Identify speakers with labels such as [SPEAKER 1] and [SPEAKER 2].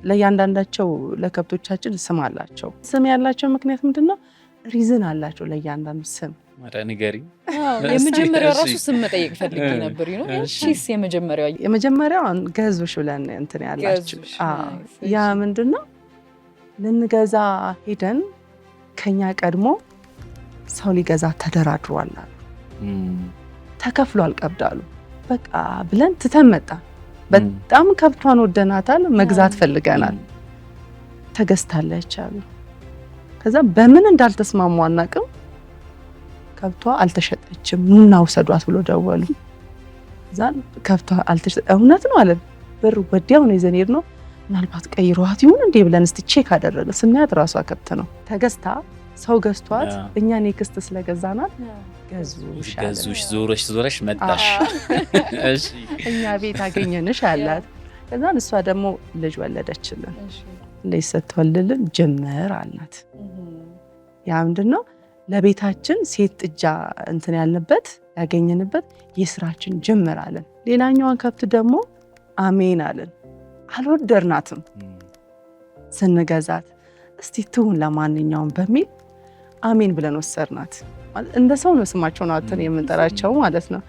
[SPEAKER 1] ለያንዳንዳቸው ለከብቶቻችን ስም አላቸው። ስም ያላቸው ምክንያት ምንድነው? ሪዝን አላቸው ለያንዳንዱ ስም።
[SPEAKER 2] ንገሪ።
[SPEAKER 3] የመጀመሪያው ራሱ ስም መጠየቅ ፈልጌ ነበር ነው። እሺስ
[SPEAKER 1] የመጀመሪያው ገዙሽ ብለን እንትን ያላችሁ ያ ምንድነው? ልንገዛ ሄደን ከኛ ቀድሞ ሰው ሊገዛ ተደራድሯል አሉ። ተከፍሏል ቀብዳሉ። በቃ ብለን ትተን መጣን። በጣም ከብቷን ወደናታል፣ መግዛት ፈልገናል። ተገዝታለች አሉ። ከዛ በምን እንዳልተስማሙ አናውቅም። ከብቷ አልተሸጠችም፣ ኑና ውሰዷት ብሎ ደወሉ። ዛን ከብቷ አልተሸጠ እውነት ነው አለን። ብር ወዲያው ነው ይዘን ሄድነው። ምናልባት ቀይሯት ይሁን እንዴ ብለን እስቲ ቼክ አደረግን። ስናያት ራሷ ከብት ነው ተገዝታ፣ ሰው ገዝቷት፣ እኛ ኔክስት ስለገዛናት ገዙሽ
[SPEAKER 2] ዞረሽ መጣሽ።
[SPEAKER 1] እሺ እኛ ቤት አገኘንሽ አላት። ከዛን እሷ ደግሞ ልጅ ወለደችልን። ልጅ ስትወልድልን ጅምር አላት። ያ ምንድነው? ለቤታችን ሴት ጥጃ እንትን ያልንበት ያገኘንበት የስራችን ጅምር አለን። ሌላኛዋን ከብት ደግሞ አሜን አለን። አልወደድናትም ስንገዛት። እስቲ ትሁን ለማንኛውም በሚል አሜን ብለን ወሰድናት። እንደ ሰው ነው ስማቸውን አውጥተን የምንጠራቸው ማለት ነው።